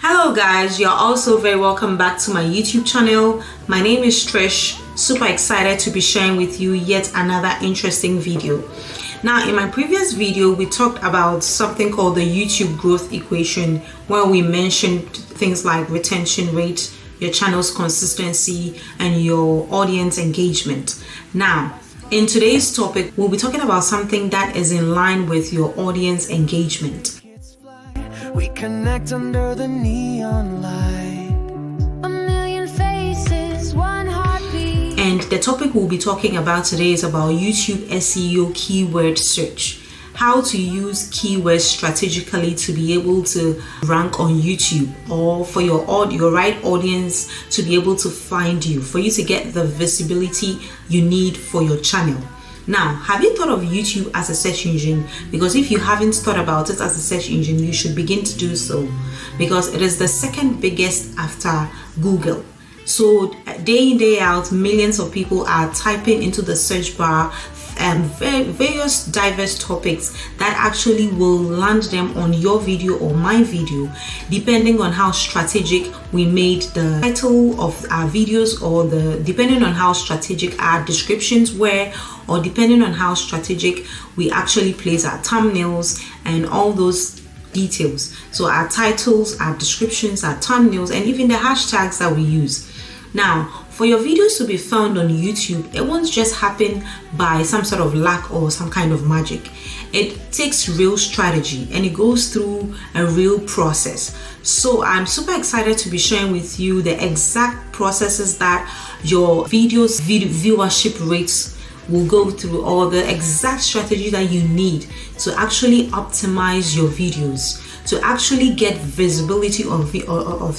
Hello guys, you're also very welcome back to my YouTube channel. My name is Trish. Super excited to be sharing with you yet another interesting video. Now, in my previous video, we talked about something called the YouTube growth equation, where we mentioned things like retention rate, your channel's consistency, and your audience engagement. Now, in today's topic, we'll be talking about something that is in line with your audience engagement. We connect under the neon light. A million faces, one heartbeat. And the topic we'll be talking about today is about YouTube SEO keyword search. How to use keywords strategically to be able to rank on YouTube, or for your right audience to be able to find you, for you to get the visibility you need for your channel. Now, have you thought of YouTube as a search engine? Because if you haven't thought about it as a search engine, you should begin to do so, because it is the second biggest after Google. So day in, day out, millions of people are typing into the search bar various diverse topics that actually will land them on your video or my video, depending on how strategic we made the title of our videos, or depending on how strategic our descriptions were, or depending on how strategic we actually place our thumbnails and all those details. So our titles, our descriptions, our thumbnails, and even the hashtags that we use. Now, for your videos to be found on YouTube, it won't just happen by some sort of luck or some kind of magic. It takes real strategy, and it goes through a real process. So I'm super excited to be sharing with you the exact processes that your videos viewership rates will go through, or the exact strategy that you need to actually optimize your videos, to actually get visibility of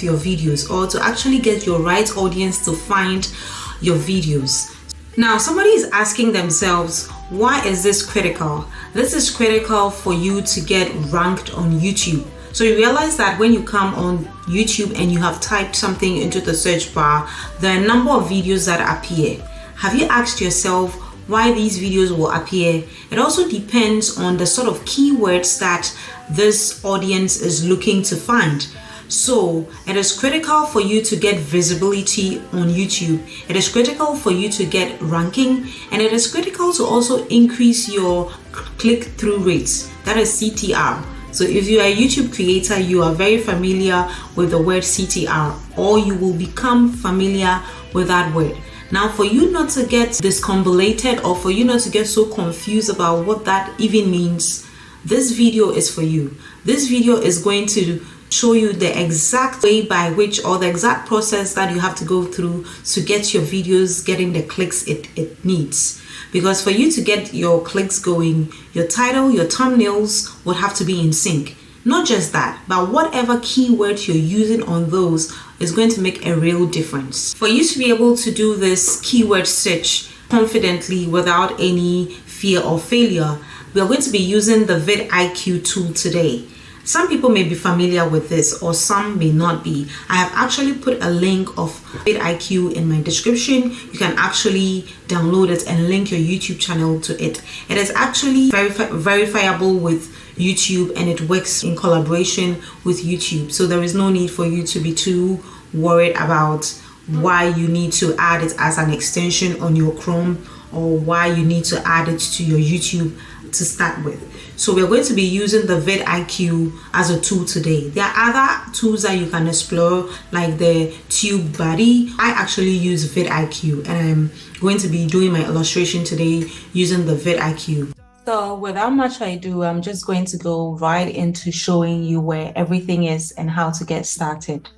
your videos, or to actually get your right audience to find your videos. Now, somebody is asking themselves, why is this critical? This is critical for you to get ranked on YouTube. So you realize that when you come on YouTube and you have typed something into the search bar, there are a number of videos that appear. Have you asked yourself why these videos will appear? It also depends on the sort of keywords that this audience is looking to find. So it is critical for you to get visibility on YouTube. It is critical for you to get ranking, and it is critical to also increase your click-through rates, that is CTR. So if you are a YouTube creator, you are very familiar with the word CTR, or you will become familiar with that word. Now, for you not to get discombobulated, or for you not to get so confused about what that even means, this video is for you. This video is going to show you the exact way by which, or the exact process that you have to go through to get your videos getting the clicks it needs. Because for you to get your clicks going, your title, your thumbnails would have to be in sync. Not just that, but whatever keyword you're using on those is going to make a real difference. For you to be able to do this keyword search confidently without any fear of failure, we are going to be using the VidIQ tool today. Some people may be familiar with this, or some may not be. I have actually put a link of VidIQ in my description. You can actually download it and link your YouTube channel to it. It is actually verifiable with YouTube, and it works in collaboration with YouTube. So there is no need for you to be too worried about why you need to add it as an extension on your Chrome, or why you need to add it to your YouTube to start with. So we're going to be using the VidIQ as a tool today. There are other tools that you can explore, like the TubeBuddy. I actually use VidIQ, and I'm going to be doing my illustration today using the VidIQ. So without much ado, I'm just going to go right into showing you where everything is and how to get started.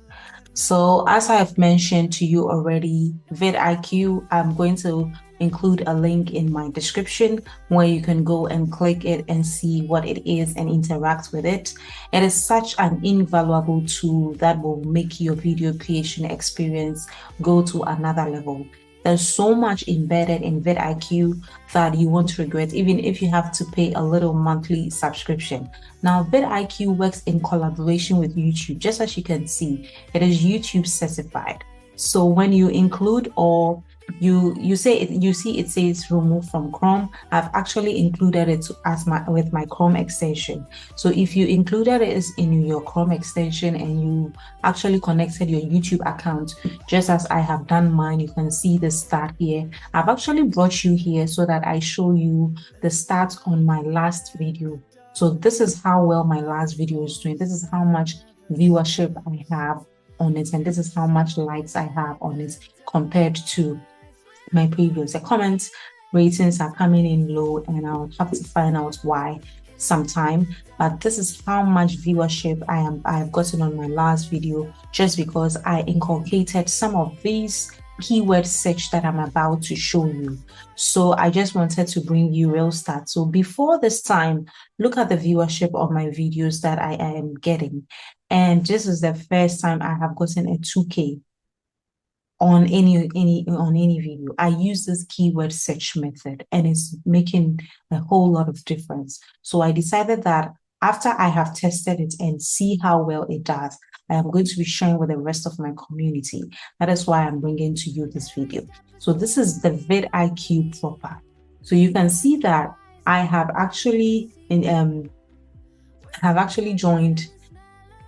So as I've mentioned to you already, VidIQ, I'm going to include a link in my description where you can go and click it and see what it is and interact with it. It is such an invaluable tool that will make your video creation experience go to another level. There's so much embedded in VidIQ that you won't regret, even if you have to pay a little monthly subscription. Now, VidIQ works in collaboration with YouTube. Just as you can see, it is YouTube certified. So when you include or you see it says remove from Chrome. I've actually included it with my Chrome extension. So if you included it in your Chrome extension and you actually connected your YouTube account, just as I have done mine, you can see the start here. I've actually brought you here so that I show you the stats on my last video. So this is how well my last video is doing. This is how much viewership I have on it, and this is how much likes I have on it compared to my previous. The comments ratings are coming in low, and I'll have to find out why sometime. But this is how much viewership I have gotten on my last video, just because I inculcated some of these keyword search that I'm about to show you. So I just wanted to bring you real stats. So before this time, look at the viewership of my videos that I am getting, and this is the first time I have gotten a 2K on any video. I use this keyword search method, and it's making a whole lot of difference. So I decided that after I have tested it and see how well it does, I am going to be sharing with the rest of my community. That is why I'm bringing to you this video. So this is the VidIQ proper. So you can see that I have actually joined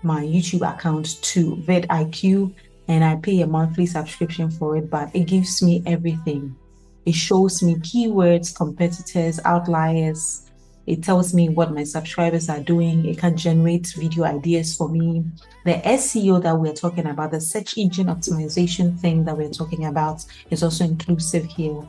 my YouTube account to VidIQ, and I pay a monthly subscription for it, but it gives me everything. It shows me keywords, competitors, outliers. It tells me what my subscribers are doing. It can generate video ideas for me. The SEO that we're talking about, the search engine optimization thing that we're talking about, is also inclusive here.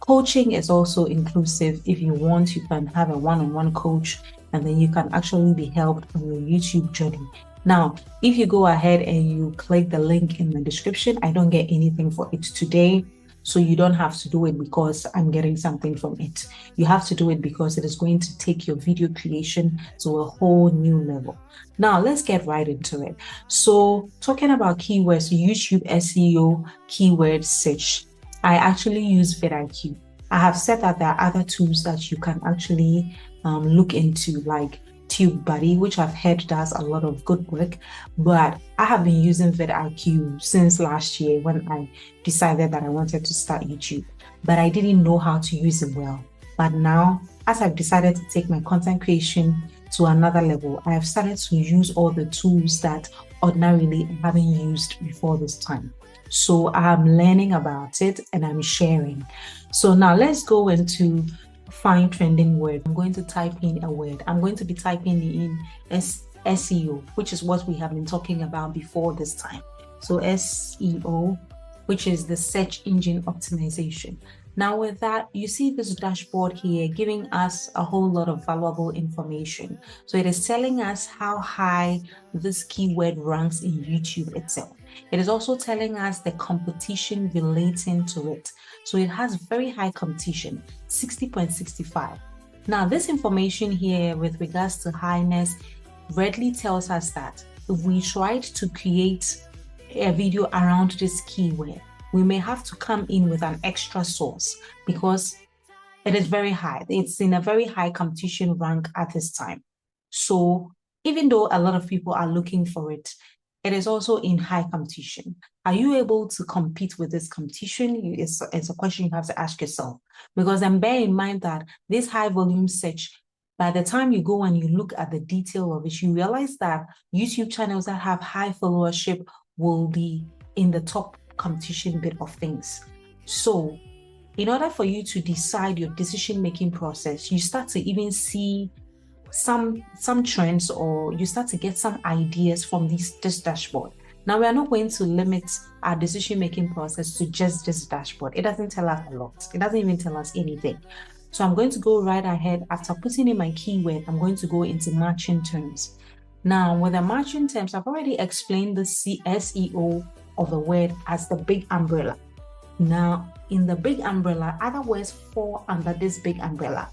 Coaching is also inclusive. If you want, you can have a one-on-one coach, and then you can actually be helped on your YouTube journey. Now, if you go ahead and you click the link in the description, I don't get anything for it today. So you don't have to do it because I'm getting something from it. You have to do it because it is going to take your video creation to a whole new level. Now, let's get right into it. So talking about keywords, YouTube SEO keyword search, I actually use VidIQ. I have said that there are other tools that you can actually look into, like TubeBuddy, which I've heard does a lot of good work, but I have been using VidIQ since last year when I decided that I wanted to start YouTube, but I didn't know how to use it well. But now, as I've decided to take my content creation to another level, I have started to use all the tools that ordinarily I haven't used before this time. So I'm learning about it and I'm sharing. So now let's go into find trending word. I'm going to type in a word. I'm going to be typing in SEO, which is what we have been talking about before this time. So SEO, which is the search engine optimization. Now with that, you see this dashboard here giving us a whole lot of valuable information. So it is telling us how high this keyword ranks in YouTube itself. It is also telling us the competition relating to it. So it has very high competition, 60.65. Now this information here with regards to highness readily tells us that if we tried to create a video around this keyword, we may have to come in with an extra source because it is very high. It's in a very high competition rank at this time. So even though a lot of people are looking for it, it is also in high competition. Are you able to compete with this competition? It's a question you have to ask yourself. Because then bear in mind that this high volume search, by the time you go and you look at the detail of it, you realize that YouTube channels that have high followership will be in the top competition bit of things. So in order for you to decide your decision-making process, you start to even see some trends, or you start to get some ideas from this dashboard. Now, we are not going to limit our decision-making process to just this dashboard. It doesn't tell us a lot. It doesn't even tell us anything. So I'm going to go right ahead. After putting in my keyword, I'm going to go into matching terms. Now, with the matching terms, I've already explained the SEO of the word as the big umbrella. Now, in the big umbrella, other words fall under this big umbrella.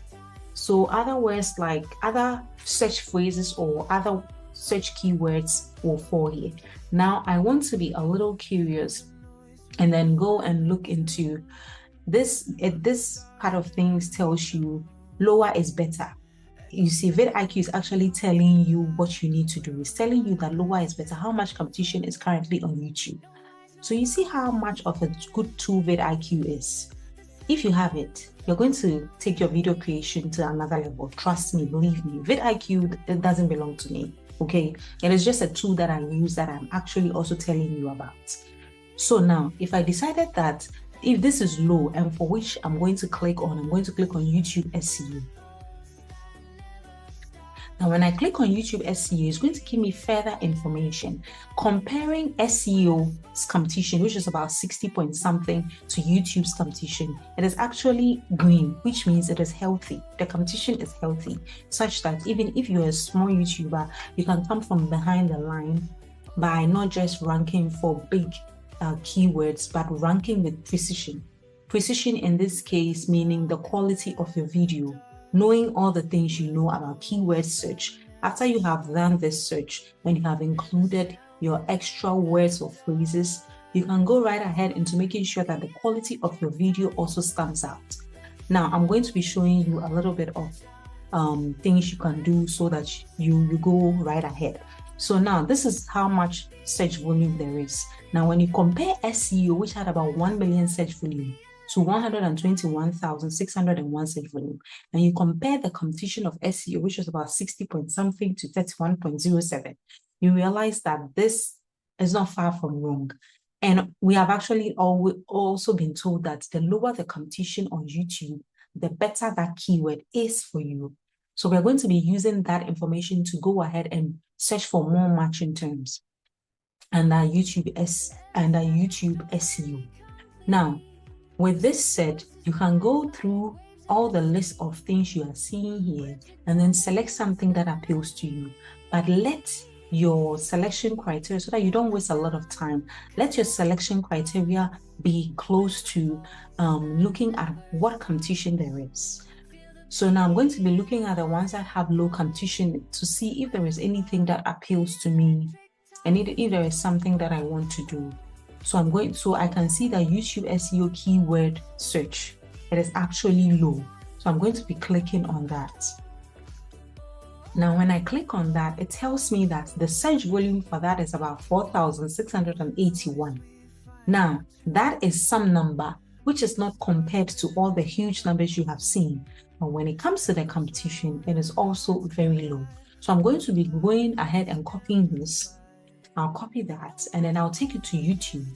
So other words like other search phrases or other search keywords will fall here. Now, I want to be a little curious and then go and look into this. This part of things tells you lower is better. You see, VidIQ is actually telling you what you need to do. It's telling you that lower is better. How much competition is currently on YouTube? So you see how much of a good tool VidIQ is. If you have it, you're going to take your video creation to another level. Trust me, believe me, VidIQ, it doesn't belong to me, okay? It is just a tool that I use that I'm actually also telling you about. So now, if I decided that if this is low and for which I'm going to click on YouTube SEO. Now, when I click on YouTube SEO, it's going to give me further information comparing SEO's competition, which is about 60 point something, to YouTube's competition. It is actually green, which means it is healthy. The competition is healthy, such that even if you're a small YouTuber, you can come from behind the line by not just ranking for big keywords, but ranking with precision. Precision in this case meaning the quality of your video, knowing all the things you know about keyword search. After you have done this search and you have included your extra words or phrases, you can go right ahead into making sure that the quality of your video also stands out. Now, I'm going to be showing you a little bit of things you can do so that you go right ahead. So now this is how much search volume there is. Now, when you compare SEO, which had about 1 million search volume, to 121,601 search volume, and you compare the competition of SEO, which was about 60 point something to 31.07, you realize that this is not far from wrong. And we have actually also been told that the lower the competition on YouTube, the better that keyword is for you. So we're going to be using that information to go ahead and search for more matching terms and our YouTube SEO. Now, with this said, you can go through all the list of things you are seeing here and then select something that appeals to you. But let your selection criteria, so that you don't waste a lot of time, let your selection criteria be close to looking at what competition there is. So now I'm going to be looking at the ones that have low competition to see if there is anything that appeals to me and if there is something that I want to do. So I can see that YouTube SEO keyword search, it is actually low. So I'm going to be clicking on that. Now, when I click on that, it tells me that the search volume for that is about 4,681. Now, that is some number which is not compared to all the huge numbers you have seen. But when it comes to the competition, it is also very low. So I'm going to be going ahead and copying this. I'll copy that and then I'll take it to YouTube.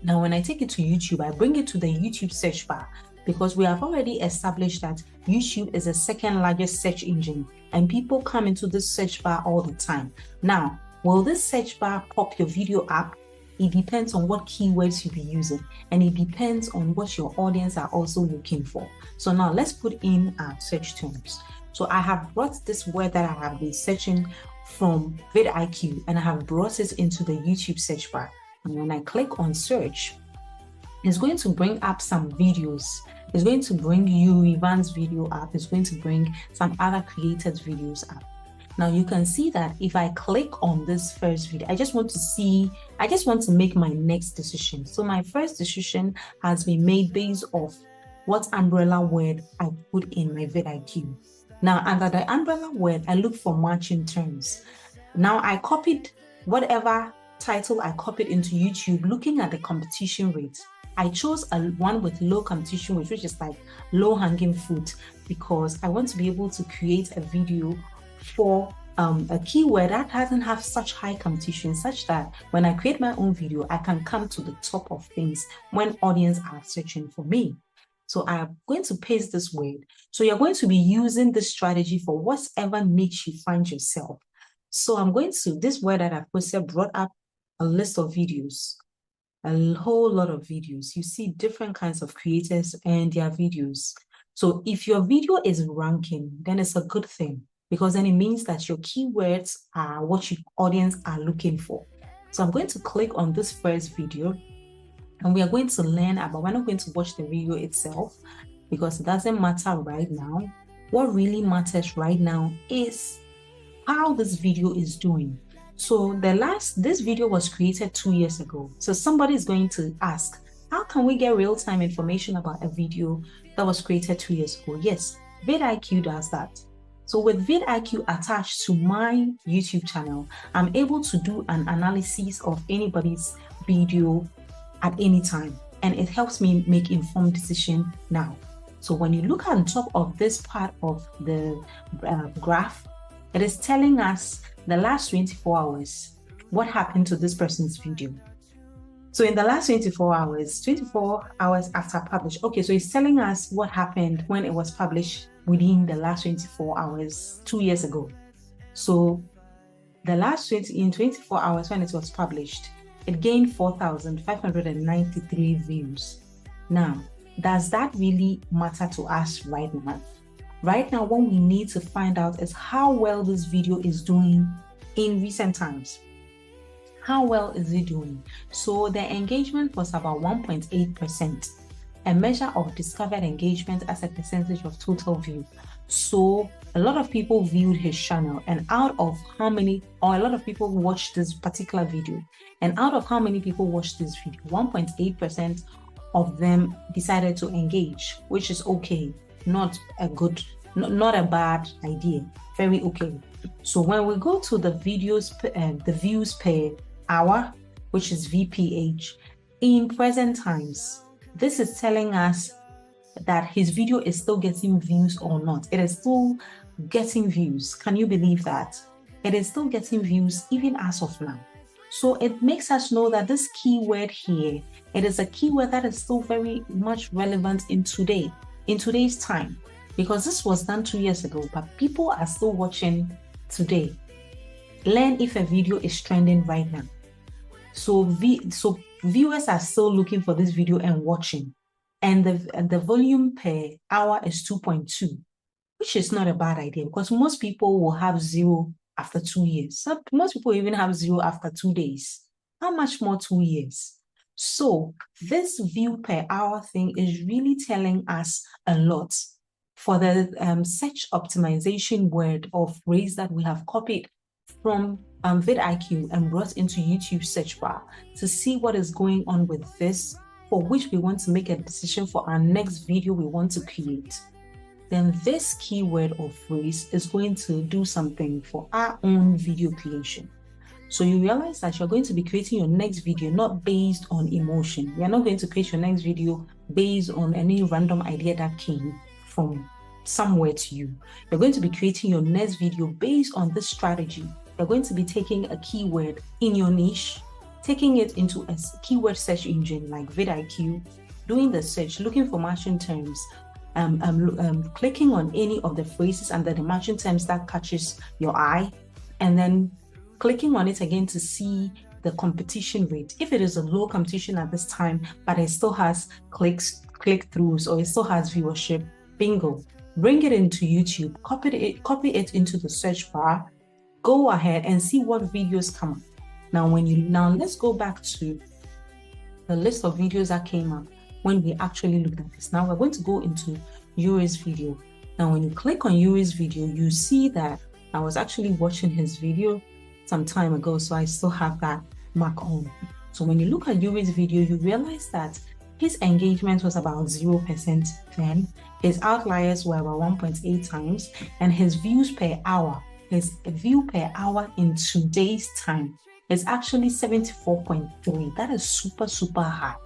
Now, when I take it to YouTube, I bring it to the YouTube search bar because we have already established that YouTube is the second largest search engine and people come into this search bar all the time. Now, will this search bar pop your video up? It depends on what keywords you'll be using and it depends on what your audience are also looking for. So now let's put in our search terms. So I have brought this word that I have been searching from VidIQ and I have brought it into the YouTube search bar. And when I click on search, it's going to bring up some videos. It's going to bring you Ivan's video up. It's going to bring some other creators' videos up. Now you can see that if I click on this first video, I just want to make my next decision. So my first decision has been made based off what umbrella word I put in my VidIQ. Now, under the umbrella word, I look for matching terms. Now, I copied whatever title I copied into YouTube, looking at the competition rate. I chose one with low competition rate, which is like low hanging fruit, because I want to be able to create a video for a keyword that doesn't have such high competition, such that when I create my own video, I can come to the top of things when audience are searching for me. So I'm going to paste this word. So you're going to be using this strategy for whatever niche you find yourself. So I'm going to, this word that I've posted brought up a list of videos, a whole lot of videos. You see different kinds of creators and their videos. So if your video is ranking, then it's a good thing, because then it means that your keywords are what your audience are looking for. So I'm going to click on this first video and we are going to learn about, we're not going to watch the video itself because it doesn't matter right now. What really matters right now is how this video is doing. So this video was created 2 years ago. So somebody is going to ask, how can we get real-time information about a video that was created 2 years ago? Yes, VidIQ does that. So with VidIQ attached to my YouTube channel, I'm able to do an analysis of anybody's video at any time, and it helps me make informed decision now. So when you look on top of this part of the graph, it is telling us the last 24 hours, what happened to this person's video. So in the last 24 hours after published, okay, so it's telling us what happened when it was published within the last 24 hours, 2 years ago. So the last 24 hours when it was published, it gained 4,593 views. Now, does that really matter to us right now? Right now, what we need to find out is how well this video is doing in recent times. How well is it doing? So the engagement was about 1.8%, a measure of discovered engagement as a percentage of total view. So a lot of people viewed his channel, and out of how many, or a lot of people watched this particular video, and out of how many people watched this video, 1.8% of them decided to engage, which is okay, not a bad idea, very okay. So when we go to the videos, the views per hour, which is VPH, in present times, this is telling us that his video is still getting views or not. It is still getting views. Can you believe that? It is still getting views even as of now. So it makes us know that this keyword here, it is a keyword that is still very much relevant in today's time, because this was done 2 years ago, but people are still watching today. Learn if a video is trending right now. So viewers are still looking for this video and watching, and the volume per hour is 2.2, which is not a bad idea, because most people will have 0 after 2 years. So most people even have 0 after 2 days. How much more 2 years? So this view per hour thing is really telling us a lot for the search optimization word or phrase that we have copied from VidIQ and brought into YouTube search bar to see what is going on with this, for which we want to make a decision for our next video we want to create. Then this keyword or phrase is going to do something for our own video creation. So you realize that you're going to be creating your next video not based on emotion. You're not going to create your next video based on any random idea that came from somewhere to you. You're going to be creating your next video based on this strategy. You're going to be taking a keyword in your niche, taking it into a keyword search engine like VidIQ, doing the search, looking for matching terms, clicking on any of the phrases under the matching terms that catches your eye, and then clicking on it again to see the competition rate. If it is a low competition at this time, but it still has click-throughs, or it still has viewership, bingo. Bring it into YouTube, copy it into the search bar, go ahead and see what videos come up. Now let's go back to the list of videos that came up when we actually looked at this. Now we're going to go into Yuri's video. Now when you click on Yuri's video, you see that I was actually watching his video some time ago, so I still have that mark on. So when you look at Yuri's video, you realize that his engagement was about 0% then, his outliers were about 1.8 times, and his views per hour, his view per hour in today's time is actually 74.3. That is super, super high.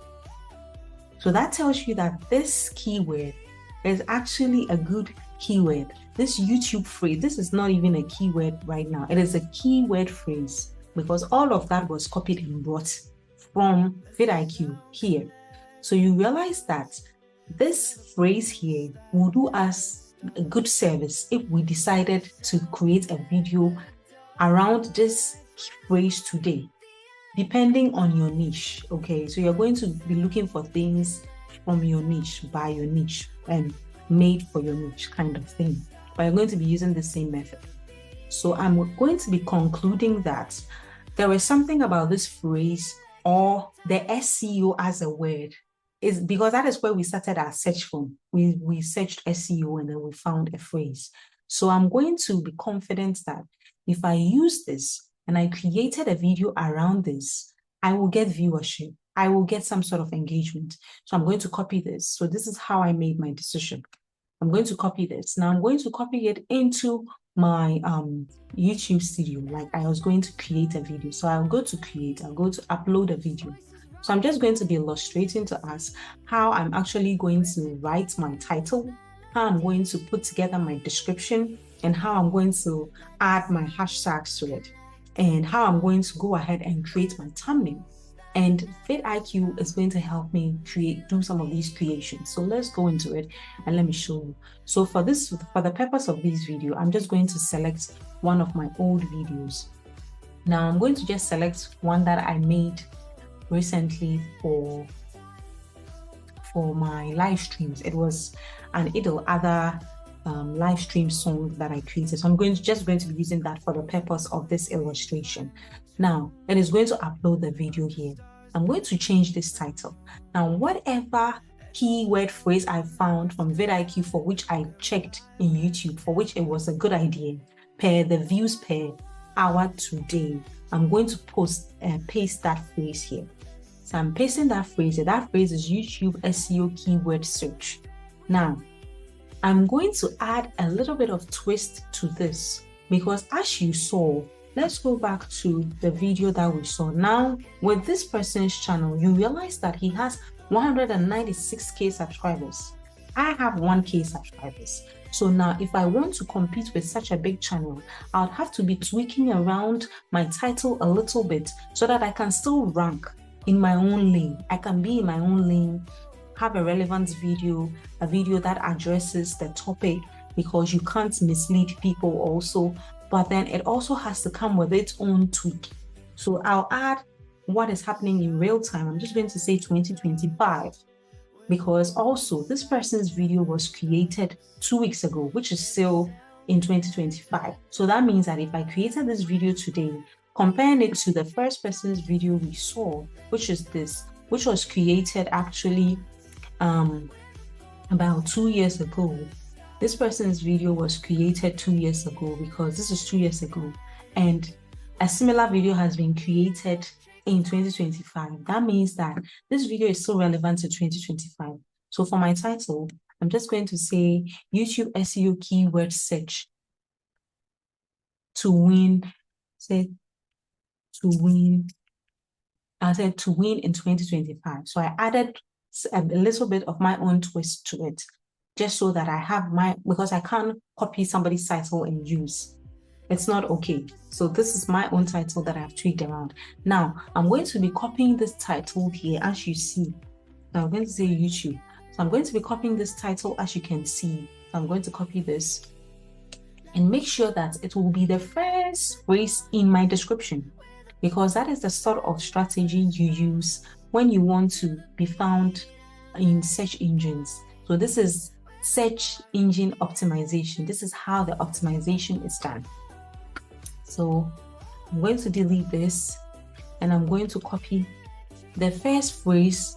So that tells you that this keyword is actually a good keyword. This YouTube phrase, this is not even a keyword right now. It is a keyword phrase because all of that was copied and brought from VidIQ here. So you realize that this phrase here will do us a good service if we decided to create a video around this phrase today, depending on your niche. Okay, so you're going to be looking for things from your niche, by your niche, and made for your niche kind of thing. But you're going to be using the same method. So I'm going to be concluding that there is something about this phrase or the SEO as a word, is because that is where we started our search from. We searched SEO and then we found a phrase. So I'm going to be confident that if I use this and I created a video around this, I will get viewership. I will get some sort of engagement. So I'm going to copy this. So this is how I made my decision. I'm going to copy this. Now I'm going to copy it into my YouTube studio, like I was going to create a video. So I'll go to create, I'll go to upload a video. So I'm just going to be illustrating to us how I'm actually going to write my title, how I'm going to put together my description, and how I'm going to add my hashtags to it, and how I'm going to go ahead and create my thumbnail. And VidIQ is going to help me do some of these creations. So let's go into it and let me show you. So for the purpose of this video, I'm just going to select one of my old videos. Now I'm going to just select one that I made recently for my live streams. It was an other live stream song that I created. So I'm just going to be using that for the purpose of this illustration. Now it is going to upload the video here. I'm going to change this title. Now whatever keyword phrase I found from VidIQ for which I checked in YouTube, for which it was a good idea, per the views per hour today, I'm going to paste that phrase here. So I'm pasting that phrase. That phrase is YouTube SEO keyword search. Now I'm going to add a little bit of twist to this, because as you saw, let's go back to the video that we saw. Now, with this person's channel, you realize that he has 196k subscribers. I have 1k subscribers. So now, if I want to compete with such a big channel, I'll have to be tweaking around my title a little bit so that I can still rank in my own lane. I can be in my own lane, have a relevant video, a video that addresses the topic, because you can't mislead people also, but then it also has to come with its own tweak. So I'll add what is happening in real time. I'm just going to say 2025, because also this person's video was created 2 weeks ago, which is still in 2025. So that means that if I created this video today, comparing it to the first person's video we saw, which is this, which was created actually about 2 years ago. This person's video was created 2 years ago, because this is 2 years ago, and a similar video has been created in 2025. That means that this video is still relevant to 2025. So for my title, I'm just going to say YouTube SEO keyword search to win. I said to win in 2025. So I added a little bit of my own twist to it, just so that I have because I can't copy somebody's title and use. It's not okay. So this is my own title that I've tweaked around. Now I'm going to be copying this title here, as you see. So I'm going to say YouTube. So I'm going to be copying this title, as you can see. So I'm going to copy this and make sure that it will be the first phrase in my description, because that is the sort of strategy you use when you want to be found in search engines. So this is search engine optimization. This is how the optimization is done. So I'm going to delete this, and I'm going to copy the first phrase.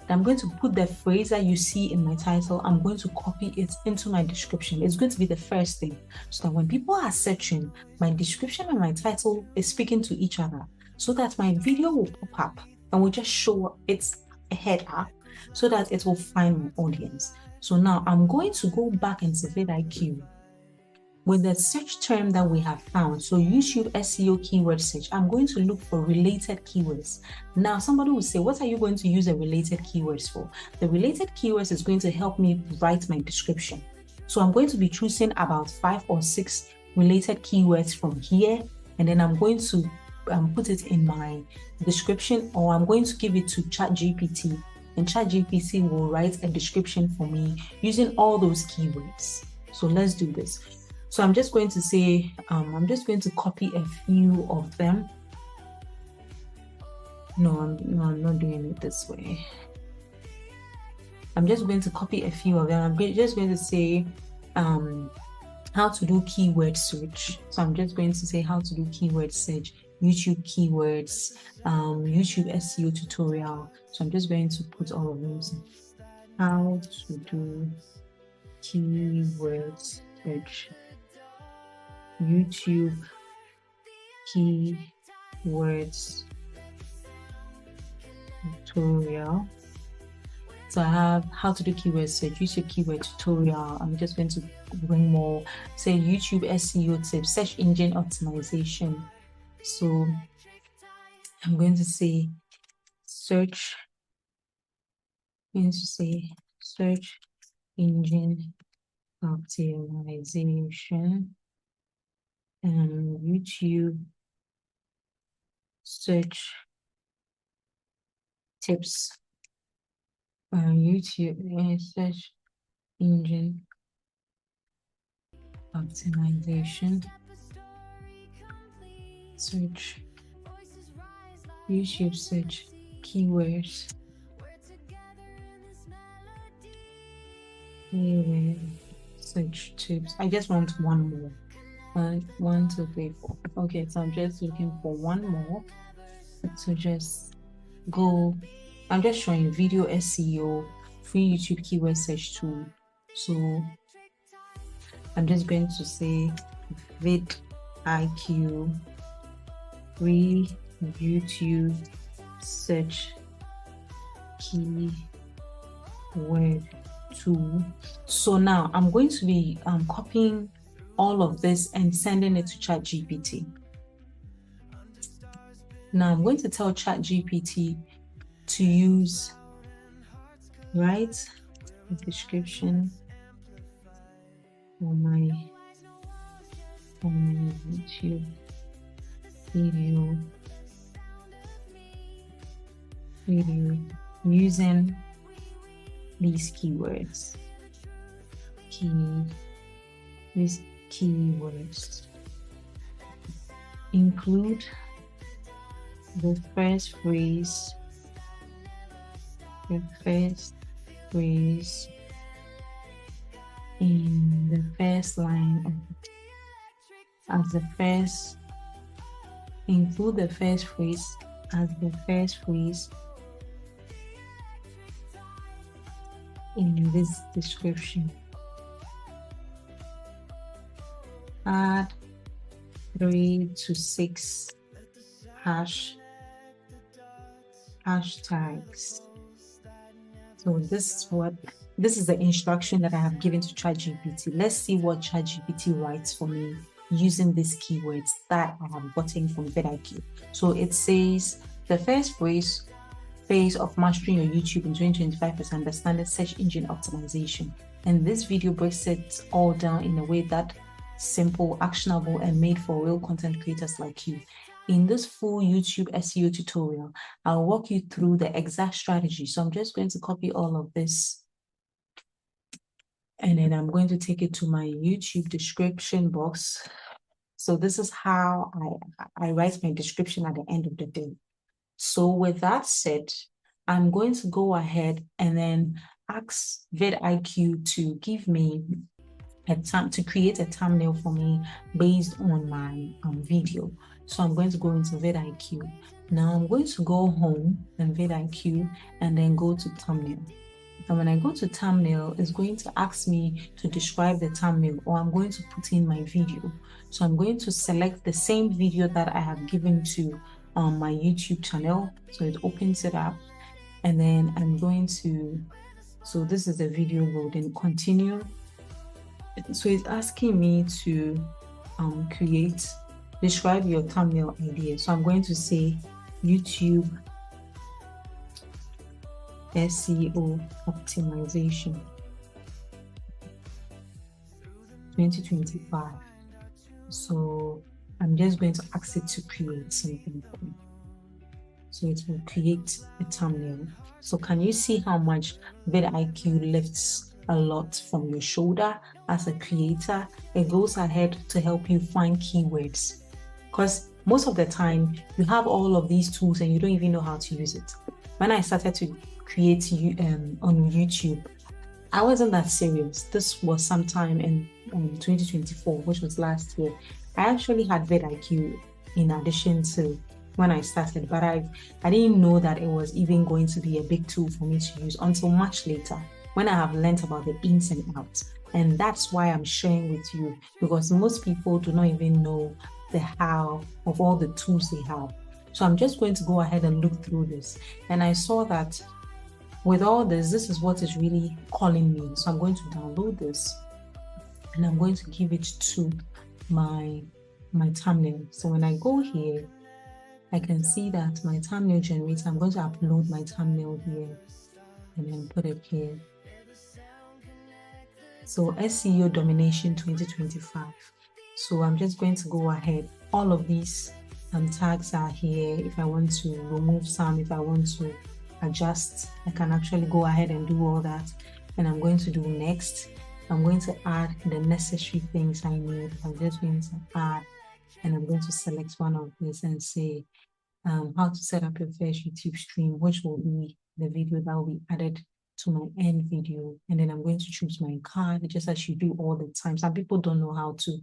I'm going to put the phrase that you see in my title. I'm going to copy it into my description. It's going to be the first thing, so that when people are searching, my description and my title is speaking to each other, so that my video will pop up and will just show its head up, so that it will find my audience. So now I'm going to go back into VidIQ with the search term that we have found. So YouTube SEO keyword search, I'm going to look for related keywords. Now somebody will say, what are you going to use the related keywords for? The related keywords is going to help me write my description. So I'm going to be choosing about 5 or 6 related keywords from here, and then I'm going to put it in my description, or I'm going to give it to ChatGPT, and ChatGPT will write a description for me using all those keywords. So let's do this. So I'm just going to say, I'm just going to copy a few of them. No, I'm not doing it this way. I'm just going to copy a few of them. I'm just going to say how to do keyword search. So I'm just going to say how to do keyword search, YouTube keywords, YouTube SEO tutorial. So I'm just going to put all of those. How to do keyword search, YouTube keywords tutorial. So I have how to do keyword search, YouTube keyword tutorial. I'm just going to bring more, say YouTube SEO tips, search engine optimization. So I'm going to say search engine optimization and YouTube search tips. YouTube search engine optimization, search YouTube search keywords, keyword search tips. I just want one more. 1, 2, 3, 4. Okay, so I'm just looking for one more. So just go. I'm just showing video SEO, free YouTube keyword search tool. So I'm just going to say VidIQ, free YouTube search keyword tool. So now I'm going to be copying all of this and sending it to ChatGPT. Now I'm going to tell ChatGPT to use, write the description for my YouTube video using these keywords. These keywords include the first phrase in the first line include the first phrase as the first phrase in this description. Add 3 to 6 hashtags. So this is the instruction that I have given to ChatGPT. Let's see what ChatGPT writes for me using these keywords that I have gotten from VidIQ. So it says the first phase of mastering your YouTube in 2025 is understanding search engine optimization. And this video breaks it all down in a way that simple, actionable, and made for real content creators like you. In this full YouTube SEO tutorial, I'll walk you through the exact strategy. So I'm just going to copy all of this and then I'm going to take it to my YouTube description box. So this is how I write my description at the end of the day. So with that said, I'm going to go ahead and then ask VidIQ to give me to create a thumbnail for me based on my video. So I'm going to go into VidIQ. Now I'm going to go home and VidIQ and then go to thumbnail. And when I go to thumbnail, it's going to ask me to describe the thumbnail, or I'm going to put in my video. So I'm going to select the same video that I have given to my YouTube channel. So it opens it up and then I'm going to, so this is the video loading, continue. So it's asking me to describe your thumbnail idea. So I'm going to say YouTube SEO optimization 2025. So I'm just going to ask it to create something for me. So it will create a thumbnail. So can you see how much VidIQ lifts a lot from your shoulder as a creator? It goes ahead to help you find keywords, because most of the time you have all of these tools and you don't even know how to use it. When I started to create on YouTube, I wasn't that serious. This was sometime in 2024, which was last year. I actually had VidIQ in addition to when I started, but I didn't know that it was even going to be a big tool for me to use until much later, when I have learned about the ins and outs. And that's why I'm sharing with you, because most people do not even know the how of all the tools they have. So I'm just going to go ahead and look through this. And I saw that with all this, this is what is really calling me. So I'm going to download this and I'm going to give it to my thumbnail. So when I go here, I can see that my thumbnail generator, I'm going to upload my thumbnail here and then put it here. So SEO Domination 2025. So I'm just going to go ahead. All of these tags are here. If I want to remove some, if I want to adjust, I can actually go ahead and do all that. And I'm going to do next. I'm going to add the necessary things I need. I'm just going to add, and I'm going to select one of these and say how to set up your first YouTube stream, which will be the video that will be added to my end video. And then I'm going to choose my card, just as you do all the time. Some people don't know how to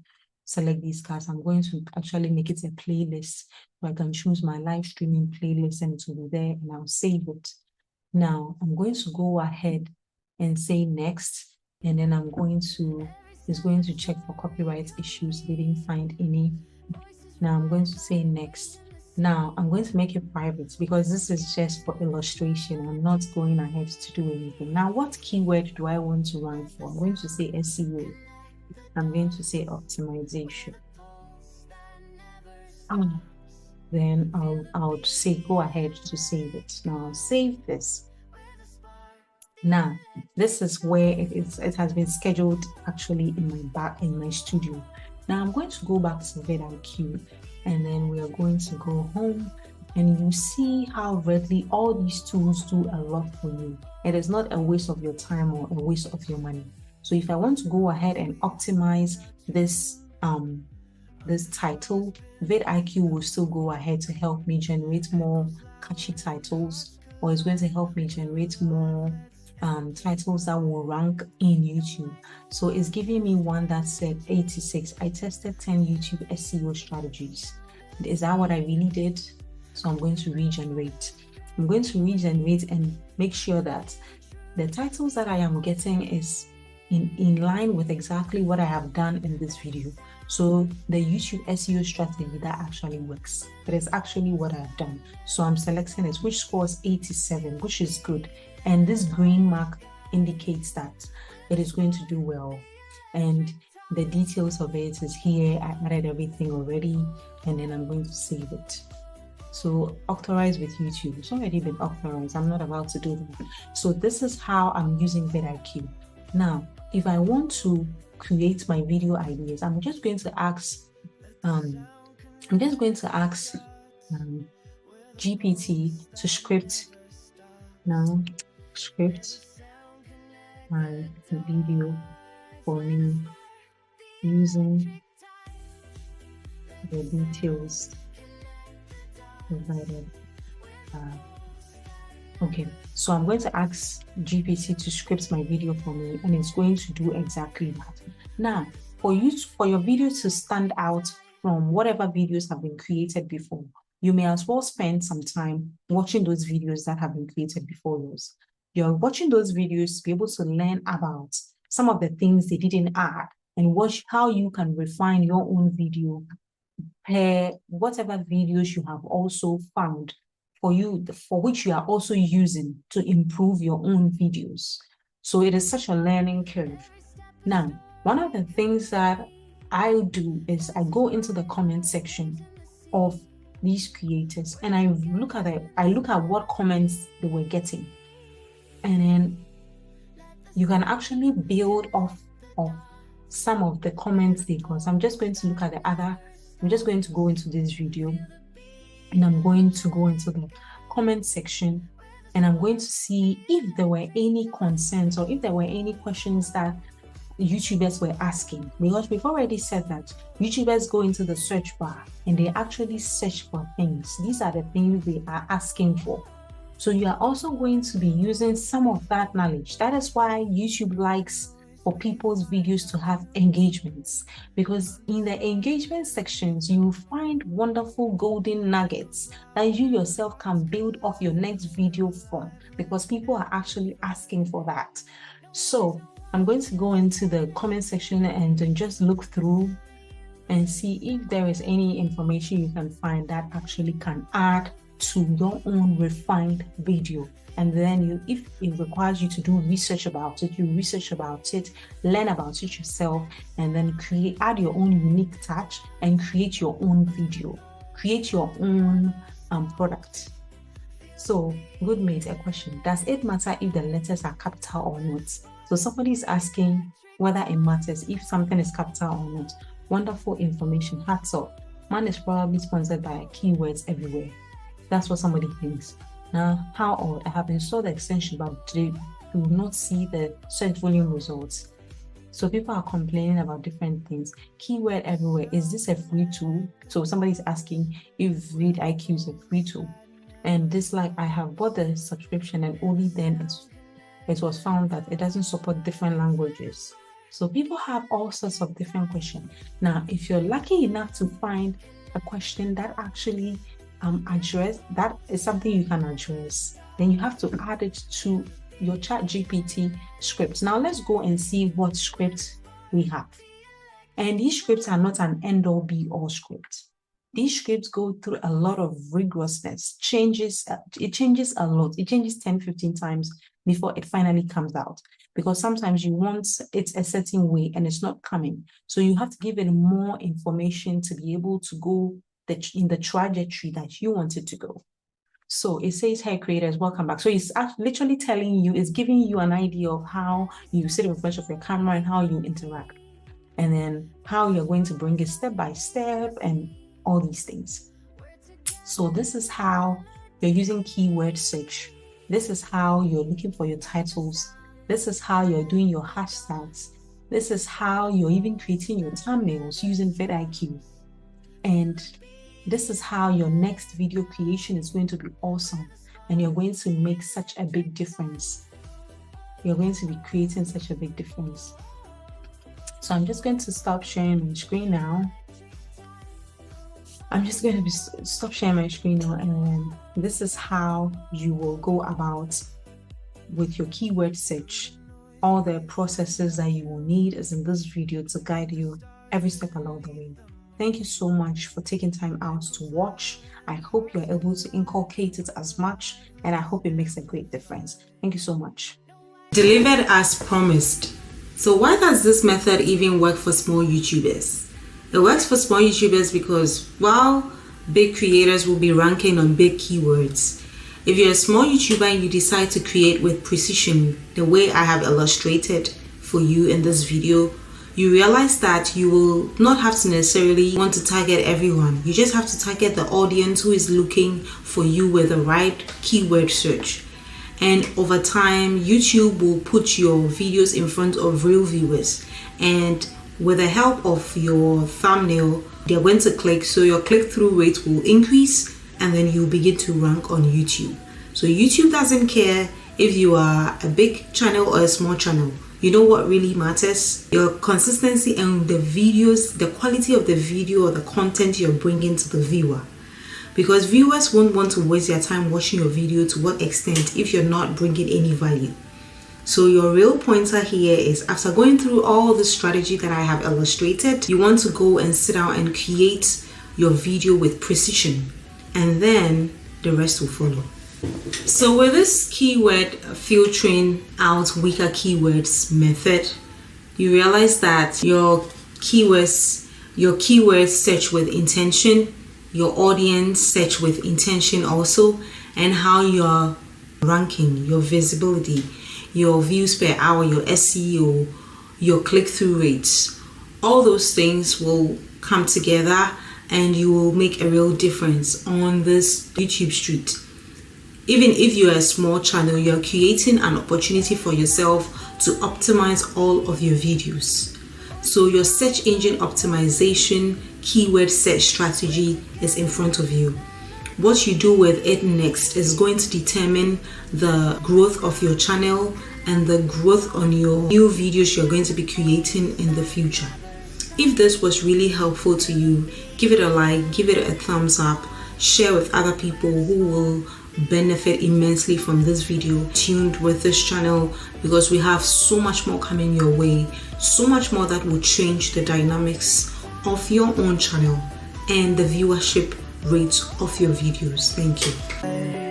select these cards. I'm going to actually make it a playlist where I can choose my live streaming playlist and it will be there, and I'll save it. Now I'm going to go ahead and say next, and then it's going to check for copyright issues. They didn't find any. Now I'm going to say next. Now I'm going to make it private because this is just for illustration. I'm not going ahead to do anything. Now, what keyword do I want to rank for? I'm going to say SEO. I'm going to say optimization. Then I'll say go ahead to save it. Now I'll save this. Now this is where it has been scheduled actually in my studio. Now I'm going to go back to VidIQ, and then we are going to go home, and you see how readily all these tools do a lot for you. It is not a waste of your time or a waste of your money. So if I want to go ahead and optimize this title, VidIQ will still go ahead to help me generate more catchy titles, or it's going to help me generate more titles that will rank in YouTube. So it's giving me one that said 86. I tested 10 YouTube SEO strategies. Is that what I really did? So I'm going to regenerate. I'm going to regenerate and make sure that the titles that I am getting is in line with exactly what I have done in this video. So the YouTube SEO strategy that actually works. It is actually what I've done. So I'm selecting it, which scores 87, which is good. And this green mark indicates that it is going to do well. And the details of it is here. I added everything already, and then I'm going to save it. So authorize with YouTube. It's already been authorized. I'm not about to do that. So this is how I'm using VidIQ. Now, if I want to create my video ideas, I'm just going to ask GPT to script my video for me using the details provided. Okay, so I'm going to ask GPT to script my video for me, and it's going to do exactly that. Now, for your video to stand out from whatever videos have been created before, you may as well spend some time watching those videos that have been created before yours. You're watching those videos to be able to learn about some of the things they didn't add, and watch how you can refine your own video per whatever videos you have also found for which you are also using to improve your own videos. So it is such a learning curve. Now, one of the things that I do is I go into the comment section of these creators, and I look at what comments they were getting, and then you can actually build off of some of the comments they got. So I'm just going to look at I'm just going to go into this video, and I'm going to go into the comment section, and I'm going to see if there were any concerns or if there were any questions that YouTubers were asking, because we've already said that YouTubers go into the search bar and they actually search for things. These are the things they are asking for. So you are also going to be using some of that knowledge. That is why YouTube likes for people's videos to have engagements, because in the engagement sections, you find wonderful golden nuggets that you yourself can build off your next video from, because people are actually asking for that. So I'm going to go into the comment section and then just look through and see if there is any information you can find that actually can add to your own refined video. And then if it requires you to do research about it, you research about it, learn about it yourself, and then add your own unique touch and create your own video, create your own product. So, good mate, a question: does it matter if the letters are capital or not? So somebody is asking whether it matters if something is capital or not. Wonderful information. Hats off. Man is probably sponsored by keywords everywhere. That's what somebody thinks. Now, how odd? I have installed the extension, but today you will not see the search volume results. So people are complaining about different things. Keyword everywhere. Is this a free tool? So somebody's asking if VidIQ is a free tool. And this, like, I have bought the subscription, and only then it was found that it doesn't support different languages. So people have all sorts of different questions. Now, if you're lucky enough to find a question that actually that is something you can address, then you have to add it to your ChatGPT scripts. Now let's go and see what scripts we have. And these scripts are not an end-all be-all script. These scripts go through a lot of rigorousness, it changes a lot. It changes 10, 15 times before it finally comes out, because sometimes you want it a certain way and it's not coming. So you have to give it more information to be able to go in the trajectory that you want it to go. So it says, hey creators, welcome back. So it's literally telling you, it's giving you an idea of how you sit in front of your camera and how you interact, and then how you're going to bring it step by step and all these things. So this is how you're using keyword search. This is how you're looking for your titles. This is how you're doing your hashtags. This is how you're even creating your thumbnails using VidIQ. And this is how your next video creation is going to be awesome, and you're going to make such a big difference. You're going to be creating such a big difference. So I'm just going to stop sharing my screen now. Stop sharing my screen now, and this is how you will go about with your keyword search. All the processes that you will need is in this video to guide you every step along the way. Thank you so much for taking time out to watch. I hope you're able to inculcate it as much, and I hope it makes a great difference. Thank you so much. Delivered as promised. So why does this method even work for small YouTubers? It works for small YouTubers because while big creators will be ranking on big keywords, if you're a small YouTuber and you decide to create with precision, the way I have illustrated for you in this video, you realize that you will not have to necessarily want to target everyone. You just have to target the audience who is looking for you with the right keyword search. And over time, YouTube will put your videos in front of real viewers. And with the help of your thumbnail, they're going to click, so your click-through rate will increase, and then you begin to rank on YouTube. So YouTube doesn't care if you are a big channel or a small channel. You know what really matters? Your consistency and the videos, the quality of the video or the content you're bringing to the viewer. Because viewers won't want to waste their time watching your video to what extent if you're not bringing any value. So your real pointer here is, after going through all the strategy that I have illustrated, you want to go and sit down and create your video with precision, and then the rest will follow. So with this keyword filtering out weaker keywords method, you realize that your keyword search with intention, your audience search with intention also, and how you're ranking, your visibility, your views per hour, your SEO, your click-through rates, all those things will come together and you will make a real difference on this YouTube street. Even if you're a small channel, you're creating an opportunity for yourself to optimize all of your videos. So your search engine optimization keyword search strategy is in front of you. What you do with it next is going to determine the growth of your channel and the growth on your new videos you're going to be creating in the future. If this was really helpful to you, give it a like, give it a thumbs up, share with other people who will benefit immensely from this video. Tuned with this channel, because we have so much more coming your way, so much more that will change the dynamics of your own channel and the viewership rate of your videos. Thank you.